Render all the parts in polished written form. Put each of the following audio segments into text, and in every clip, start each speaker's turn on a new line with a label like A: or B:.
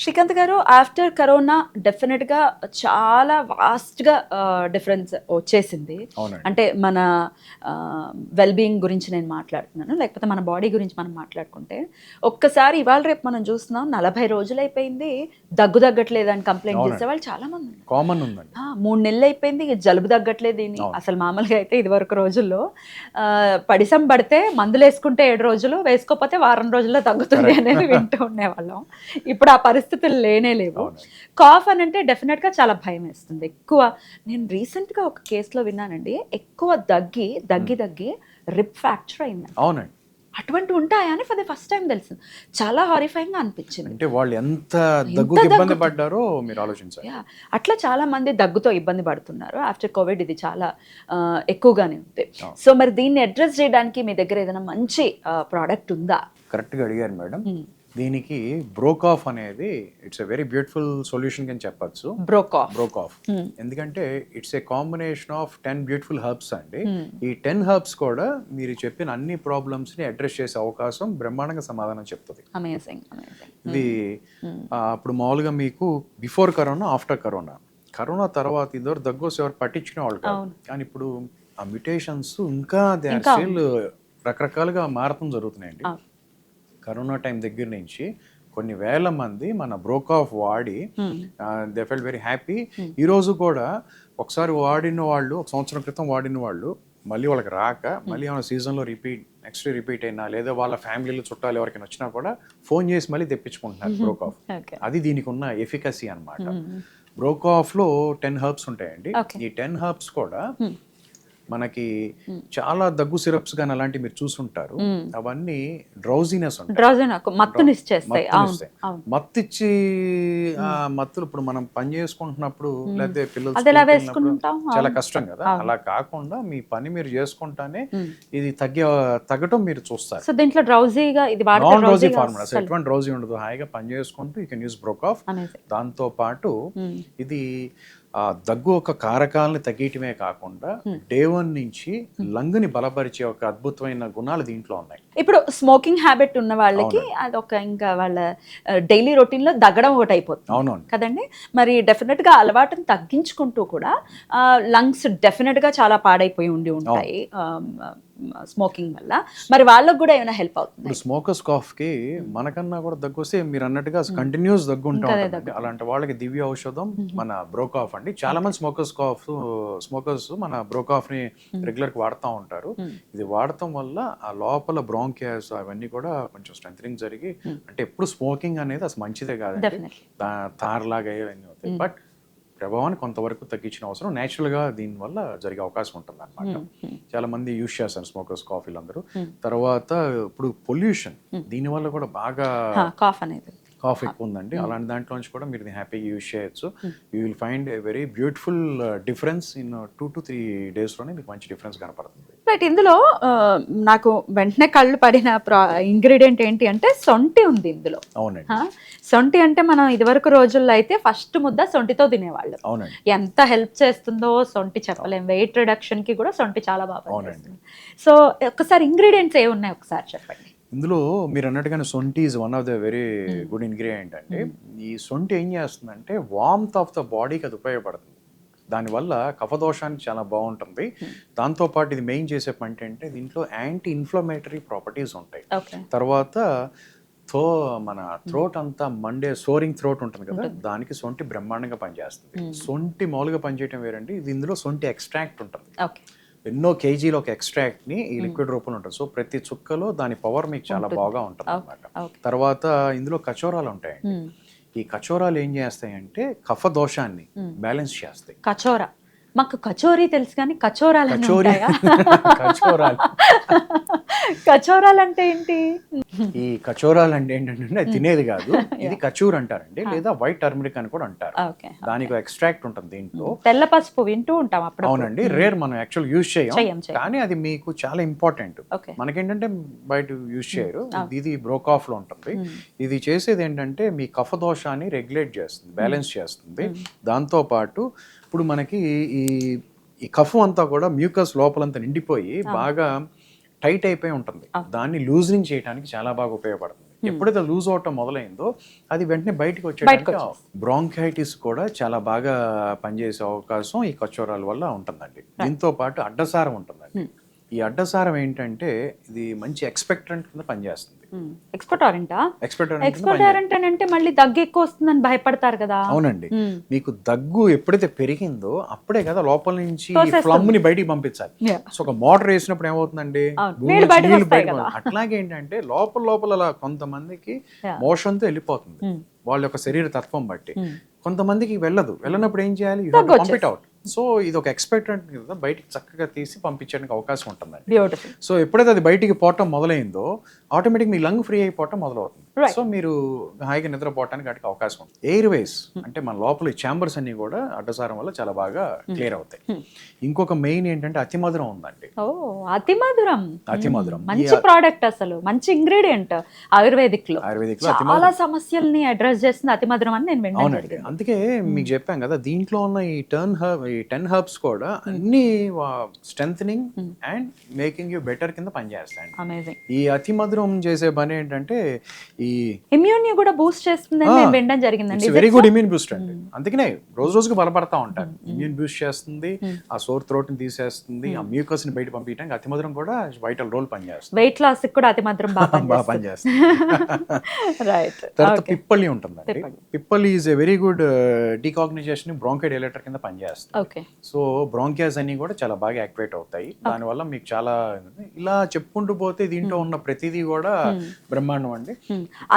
A: శ్రీకాంత్ గారు, after corona డెఫినెట్గా చాలా వాస్ట్గా డిఫరెన్స్ వచ్చేసింది.
B: అవునండి.
A: అంటే మన వెల్బీయింగ్ గురించి నేను మాట్లాడుతున్నాను, లేకపోతే మన బాడీ గురించి మనం మాట్లాడుకుంటే ఒక్కసారి ఇవాళ రేపు మనం చూస్తున్నాం 40 రోజులు అయిపోయింది దగ్గు తగ్గట్లేదు అని కంప్లైంట్ చేసేవాళ్ళు చాలా మంది ఉన్నారు.
B: కామన్ ఉందండి.
A: 3 నెలలు అయిపోయింది జలుబు తగ్గట్లేదు దీన్ని. అసలు మామూలుగా అయితే ఇదివరకు రోజుల్లో పడిసం పడితే మందులు వేసుకుంటే 7 రోజులు, వేసుకోకపోతే వారం రోజుల్లో తగ్గుతుంది అనేది వింటూ ఉండేవాళ్ళం. ఇప్పుడు ఆ పరిస్థితులు లేనే లేవు. కాఫ్ అని అంటే డెఫినెట్గా చాలా భయం వేస్తుంది. ఎక్కువ నేను రీసెంట్గా ఒక కేసులో విన్నానండి, ఎక్కువ దగ్గి రిప్ ఫ్రాక్చర్ అయింది.
B: అవునండి.
A: అటువంటి ఉంటాయని ఫర్ ద ఫస్ట్ టైం తెలిసింది. చాలా హారిఫైంగ్ అనిపించింది.
B: అంటే వాళ్ళు ఎంత దగ్గుకి ఇబ్బంది పడ్డారో మీరు ఆలోచించాలి.
A: అట్లా చాలా మంది దగ్గుతో ఇబ్బంది పడుతున్నారు. ఆఫ్టర్ కోవిడ్ ఇది చాలా ఎక్కువగానే ఉంది. సో మరి దీన్ని అడ్రస్ చేయడానికి మీ దగ్గర ఏదైనా మంచి ప్రోడక్ట్ ఉందా?
B: కరెక్ట్గా అడిగారు మేడం. దీనికి బ్రోకాఫ్ అనేది it's a very beautiful solution అని చెప్పచ్చు. బ్రోకాఫ్ ఎందుకంటే it's a combination of 10 beautiful herbs అండి. ఈ 10 హర్బ్స్ కూడా మీరు చెప్పిన అన్ని ప్రాబ్లమ్స్ ని అడ్రస్ చేసే అవకాశం బ్రహ్మాండంగా సమాధానం చెప్తుంది. ఇది అప్పుడు మామూలుగా మీకు బిఫోర్ కరోనా, ఆఫ్టర్ కరోనా తర్వాత ఇద్దరు దగ్గు ఎవరు పట్టించుకునే వాళ్ళు కాదు. కానీ ఇప్పుడు ఆ మ్యుటేషన్స్ ఇంకా రకరకాలుగా మారతం జరుగుతున్నాయండి. కరోనా టైం దగ్గర నుంచి కొన్ని వేల మంది మన బ్రోకాఫ్ వాడి దే ఫెల్ట్ వెరీ హ్యాపీ. ఈరోజు కూడా ఒకసారి వాడిన వాళ్ళు, ఒక సంవత్సరం క్రితం వాడిన వాళ్ళు మళ్ళీ వాళ్ళకి రాక మళ్ళీ ఏమైనా సీజన్లో నెక్స్ట్ రిపీట్ అయినా, లేదా వాళ్ళ ఫ్యామిలీలో చుట్టాలు ఎవరికైనా వచ్చినా కూడా ఫోన్ చేసి మళ్ళీ తెప్పించుకుంటున్నారు బ్రోకాఫ్. అది దీనికి ఉన్న ఎఫికసీ అనమాట. బ్రోకాఫ్లో 10 హర్బ్స్ ఉంటాయండి. ఈ 10 హర్బ్స్ కూడా మనకి చాలా దగ్గు సిరప్స్ కానీ అలాంటివి మీరు చూసుంటారు. అవన్నీ డ్రౌజీనెస్ మత్తిచ్చి మత్తులు ఇప్పుడు మనం పని చేసుకుంటున్నప్పుడు లేదా పిల్లలు చాలా కష్టం కదా. అలా కాకుండా మీ పని మీరు చేసుకుంటానే ఇది తగ్గటం మీరు చూస్తారు. నాన్ డ్రౌజీ ఫార్ములా, ఎటువంటి డ్రౌజీ ఉండదు. హాయిగా పని చేసుకుంటూ యూ కెన్ యూస్ బ్రోకాఫ్. దాంతో పాటు ఇది దగ్గు ఒక కారకాలని తగ్గటమే కాకుండా డే 1 నుంచి లంగ్ని బలపరిచే ఒక అద్భుతమైన గుణాలు దీంట్లో ఉన్నాయి.
A: ఇప్పుడు స్మోకింగ్ హ్యాబిట్ ఉన్న వాళ్ళకి అదొక ఇంకా వాళ్ళ డైలీ రొటీన్ లో దగ్గడం ఒకటి అయిపోతుంది. అవును కదండి. మరి డెఫినెట్ గా అలవాటుని తగ్గించుకుంటూ కూడా లంగ్స్ డెఫినెట్ గా చాలా పాడైపోయి ఉంటాయి స్మోకింగ్ వల్ల. మరి వాళ్ళకు కూడా ఏమైనా హెల్ప్ అవుతుంది?
B: ఇప్పుడు స్మోకర్స్ కాఫ్ కి మనకన్నా కూడా దగ్గు వస్తే మీరు అన్నట్టుగా కంటిన్యూస్ దగ్గు ఉంటుంది. అలాంటి వాళ్ళకి దివ్య ఔషధం మన బ్రోకాఫ్ అండి. చాలా మంది స్మోకర్స్ మన బ్రోకాఫ్ ని రెగ్యులర్ గా వాడుతూ ఉంటారు. ఇది వాడటం వల్ల ఆ లోపల బ్రాంకియాస్ అవన్నీ కూడా కొంచెం స్ట్రెంథనింగ్ జరిగి, అంటే ఎప్పుడు స్మోకింగ్ అనేది అసలు మంచిదే కాదండి, తారలాగా అవన్నీ అవుతాయి. బట్ ప్రభావాన్ని కొంతవరకు తగ్గించిన అవసరం నేచురల్గా దీనివల్ల జరిగే అవకాశం ఉంటుంది అనమాట. చాలా మంది యూజ్ చేస్తారు స్మోకర్స్ కాఫీలు అందరూ. తర్వాత ఇప్పుడు పొల్యూషన్ దీనివల్ల కూడా బాగా కాఫ్ ఎక్కువ ఉందండి. అలాంటి దాంట్లో నుంచి కూడా మీరు హ్యాపీగా యూజ్ చేయొచ్చు. You will find a very beautiful difference in 2 to 3 డేస్లోనే మీకు మంచి డిఫరెన్స్ కనపడుతుంది.
A: రైట్. ఇందులో నాకు వెంటనే కళ్ళు పడిన ఇంగ్రీడియంట్ ఏంటి అంటే సొంటి ఉంది ఇందులో.
B: అవునండి.
A: సొంటి అంటే మనం ఇదివరకు రోజుల్లో అయితే ఫస్ట్ ముద్ద సొంటితో తినేవాళ్ళు.
B: అవునండి.
A: ఎంత హెల్ప్ చేస్తుందో సొంటి చెప్పలేం. వెయిట్ రిడక్షన్ కి కూడా సొంటి చాలా బాగా పనిచేస్తుంది. సో ఒకసారి ఇంగ్రీడియంట్స్ ఏ ఉన్నాయి ఒకసారి చెప్పండి.
B: ఇందులో మీరు అన్నట్టుగానే సొంటి is one of the very good ingredient అండి. ఈ సొంటి ఏం చేస్తుందంటే వార్మ్త్ ఆఫ్ ద బాడీకి అది ఉపయోగపడుతుంది. దానివల్ల కఫదోషానికి చాలా బాగుంటుంది. దాంతోపాటు ఇది మెయిన్ చేసే పని అంటే దీంట్లో యాంటీ ఇన్ఫ్లమేటరీ ప్రాపర్టీస్ ఉంటాయి. తర్వాత మన థ్రోట్ అంతా సోరింగ్ థ్రోట్ ఉంటుంది కదా, దానికి సొంటి బ్రహ్మాండంగా పనిచేస్తుంది. సొంటి మామూలుగా పనిచేయటం వేరండి. ఇది ఇందులో సొంటి ఎక్స్ట్రాక్ట్ ఉంటుంది. ఎన్నో కేజీలు ఒక ఎక్స్ట్రాక్ట్ ని ఈ లిక్విడ్ రూపంలో ఉంటుంది. సో ప్రతి చుక్కలో దాని పవర్ మీకు చాలా బాగా ఉంటుంది అన్నమాట. తర్వాత ఇందులో కచోరాలు ఉంటాయండి. ఈ కచోరాలు ఏం చేస్తాయంటే కఫ దోషాన్ని బ్యాలెన్స్ చేస్తాయి.
A: కచోరా మాకు కచోరీ తెలుసు కానీ కచోరాలు కచోరాలు అంటే ఏంటి?
B: ఈ కచోరాలు అంటే ఏంటంటే తినేది కాదు, ఇది కచూర్ అంటారండి, లేదా వైట్ టర్మరిక్ అని కూడా అంటారు. దానికి ఎక్స్ట్రాక్ట్ ఉంటుంది దీంట్లో.
A: తెల్ల పసుపు వింటూ ఉంటాం అప్పుడు.
B: అవునండి. రేర్ మనం యాక్చువల్ యూజ్ చేయం, కానీ అది మీకు చాలా ఇంపార్టెంట్. మనకేంటంటే బయట యూజ్ చేయరు. ఇది బ్రోకాఫ్ లో ఉంటుంది. ఇది చేసేది ఏంటంటే మీ కఫ దోషాన్ని రెగ్యులేట్ చేస్తుంది, బ్యాలెన్స్ చేస్తుంది. దాంతో పాటు ఇప్పుడు మనకి ఈ కఫం అంతా కూడా మ్యూకస్ లోపలంతా నిండిపోయి బాగా టైట్ అయిపోయి ఉంటుంది. దాన్ని లూజనింగ్ చేయడానికి చాలా బాగా ఉపయోగపడుతుంది. ఎప్పుడైతే లూజ్ అవటం మొదలైందో అది వెంటనే బయటకు వచ్చేటప్పుడు బ్రాంకైటిస్ కూడా చాలా బాగా పనిచేసే అవకాశం ఈ కచోరాల వల్ల ఉంటుందండి. దీంతో పాటు అడ్డసారం ఉంటుందండి. ఈ అడ్డసారం ఏంటంటే ఇది మంచి ఎక్స్పెక్టెంట్ కింద పనిచేస్తుంది.
A: ఎక్స్పెక్టారెంట్ అంటే మళ్ళీ దగ్గు ఎక్కువ వస్తుందని భయపడతారు కదా.
B: అవునండి, మీకు దగ్గు ఎప్పుడైతే పెరిగిందో అప్పుడే కదా లోపల నుంచి ఫ్లమ్ ని బయటికి పంపించాలి. సో ఒక మోటార్ వేసినప్పుడు ఏమవుతుందండి, అట్లాగే ఏంటంటే లోపల అలా కొంతమందికి మోషన్ తో వెళ్ళిపోతుంది వాళ్ళ యొక్క శరీర తత్వం బట్టి. కొంతమందికి వెళ్ళనప్పుడు ఏం చేయాలి, పంపిట్ అవుట్. సో ఇది ఒక ఎక్స్పెక్టెంట్ కదా బయటికి చక్కగా తీసి పంపించడానికి అవకాశం ఉంటుందండి. సో ఎప్పుడైతే అది బయటికి పోవటం మొదలైందో ఆటోమేటిక్ మీ లంగ్ ఫ్రీ అయిపోవటం మొదలవుతుంది. సో మీరు హాయిగా నిద్రపోవటానికి వాటికి అవకాశం ఉంటుంది. ఎయిర్ వేస్ అంటే మన లోపల ఛాంబర్స్ అన్ని కూడా అడ్డసారం వల్ల చాలా బాగా క్లియర్ అవుతాయి. ఇంకొక మెయిన్ ఏంటంటే అతిమధురం ఉందండి.
A: అతిమధురం మంచి ప్రోడక్ట్, అసలు మంచి ఇంగ్రీడియంట్ ఆయుర్వేదిక్ లో చాలా సమస్యల్ని అడ్రస్ చేస్తుంది అతిమధురం అని నేను విన్నాను.
B: అందుకే మీకు చెప్పాను కదా, దీంట్లో ఉన్న ఈ 10 హర్బ్స్ కూడా అన్ని strengthening and making you better కింద పనిచేస్తాయి. ఈ అతిమధురం చేసే పని ఏంటంటే ఈ
A: ఇమ్యూన్ కూడా బూస్ట్ చేస్తుందని నేను వినడం జరిగిందండి.
B: వెరీ గుడ్ ఇమ్యూన్ బూస్ట్ అండి. అందుకనే రోజుకి బలపడతా ఉంటారు. ఇమ్యూన్ బూస్ట్ చేస్తుంది, ఆ సోర్ థ్రోట్ ని తీసేస్తుంది, ఆ మ్యూకస్ ని బయట పంపించడానికి అతిమధురం కూడా వైటల్ రోల్ పనిచేస్తుంది.
A: వెయిట్ లాస్ కూడా అతిమధురం బాగా పనిచేస్తుంది.
B: రైట్. తర్వాత పిప్పలి ఉంటుందండి. పిప్పలి ఈజ్ ఎ వెరీ గుడ్ డీకాగ్నైజేషన్ బ్రాంకైడిలేటర్ కింద పనిచేస్తుంది. సో బ్రాంకియాస్ అన్ని కూడా చాలా బాగా యాక్టివేట్ అవుతాయి. దానివల్ల మీకు చాలా ఇలా చెప్పుకుంటూ పోతే దీంట్లో ఉన్న ప్రతిదీ కూడా బ్రహ్మాండం అండి.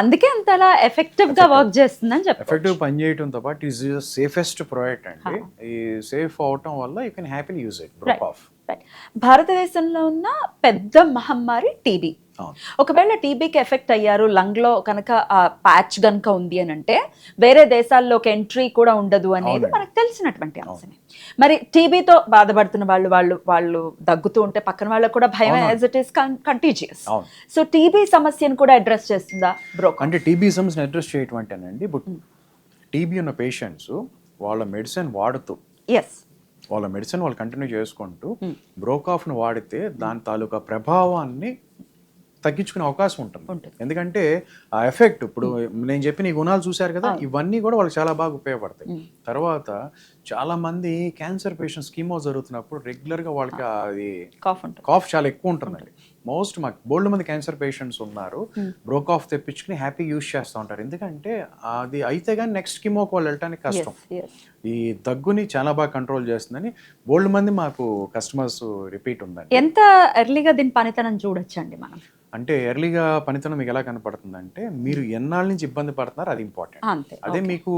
A: అందుకే అంతలా ఎఫెక్టివ్ గా వర్క్ చేస్తుందని చెప్పారు.
B: ఎఫెక్టివ్ పని చేయడంతో పాటు ఈజ్ సేఫెస్ట్ ప్రోడక్ట్ అండి. ఈ సేఫ్ అవటం వల్ల you can happily use it. బ్రోకాఫ్
A: భారతదేశంలో ఉన్న పెద్ద మహమ్మారి టీబీ. ఒకవేళ టీబీకి ఎఫెక్ట్ అయ్యారు, లంగ్ లో కనుక ఆ ప్యాచ్ గనుక ఉంది అని అంటే వేరే దేశాల్లోకి ఎంట్రీ కూడా ఉండదు అనేది మనకు తెలిసినటువంటి అంశమే. మరి టీబీతో బాధపడుతున్న వాళ్ళు దగ్గుతూ ఉంటే పక్కన వాళ్ళకు కూడా భయం, as it is contagious. So TB సమస్యను కూడా అడ్రస్ చేస్తుందా బ్రోక్?
B: అంటే టీబీ సమస్యను అడ్రస్ చేయటం అంటేనండి, టీబీ ఉన్న పేషెంట్స్ వాళ్ళ మెడిసిన్ వాడుతూ వాళ్ళ మెడిసిన్ వాళ్ళు కంటిన్యూ చేసుకుంటూ బ్రోకాఫ్ను వాడితే దాని తాలూకా ప్రభావాన్ని తగ్గించుకునే అవకాశం ఉంటుంది. ఎందుకంటే ఆ ఎఫెక్ట్ ఇప్పుడు నేను చెప్పిన ఈ గుణాలు చూశారు కదా, ఇవన్నీ కూడా వాళ్ళకి చాలా బాగా ఉపయోగపడతాయి. తర్వాత చాలా మంది క్యాన్సర్ పేషెంట్స్ కీమో జరుగుతున్నప్పుడు రెగ్యులర్ గా వాళ్ళకి అది కాఫ్ చాలా ఎక్కువ ఉంటుందండి. మాకు బోల్డ్ మంది క్యాన్సర్ పేషెంట్స్ ఉన్నారు, బ్రోకాఫ్ తెప్పించుకుని హ్యాపీ యూజ్ చేస్తూ ఉంటారు. ఎందుకంటే అది అయితే కానీ నెక్స్ట్ కీమోకి వాళ్ళు వెళ్ళడానికి కష్టం. ఈ దగ్గుని చాలా బాగా కంట్రోల్ చేస్తుందని బోల్డ్ మంది మాకు కస్టమర్స్ రిపీట్ ఉందండి.
A: ఎంత ఎర్లీగా దీని పనితనం చూడొచ్చండి మనం?
B: అంటే ఎర్లీగా పనితనం మీకు ఎలా కనపడుతుందంటే, మీరు ఎన్నాళ్ళ నుంచి ఇబ్బంది పడుతున్నారు అది ఇంపార్టెంట్. అదే మీకు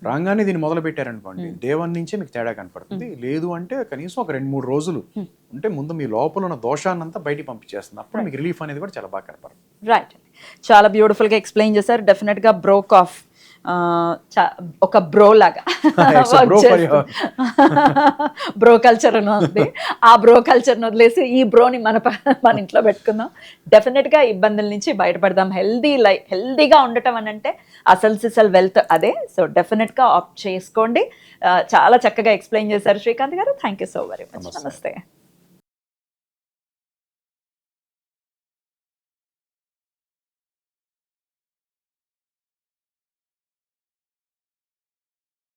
B: రాగానే దీన్ని మొదలు పెట్టారనుకోండి, డే 1 నుంచే మీకు తేడా కనపడుతుంది. లేదు అంటే కనీసం ఒక 2-3 రోజులు ఉంటే ముందు మీ లోపల ఉన్న దోషాన్నంతా బయటికి పంపించేస్తుంది. అప్పుడు మీకు రిలీఫ్ అనేది కూడా చాలా బాగా కనపడుతుంది.
A: రైట్, చాలా బ్యూటిఫుల్ గా ఎక్స్ప్లెయిన్ చేశారు. డెఫినెట్ గా బ్రోకాఫ్ ఒక బ్రో లాగా బ్రో కల్చర్ అని ఉంది. ఆ బ్రో కల్చర్ని వదిలేసి ఈ బ్రోని మన ఇంట్లో పెట్టుకుందాం. డెఫినెట్గా ఇబ్బందుల నుంచి బయటపడదాం. హెల్దీగా ఉండటం అని అంటే అసలు వెల్త్ అదే. సో డెఫినెట్గా ఆప్ట్ చేసుకోండి. చాలా చక్కగా ఎక్స్ప్లెయిన్ చేశారు శ్రీకాంత్ గారు. Thank you so very much. నమస్తే.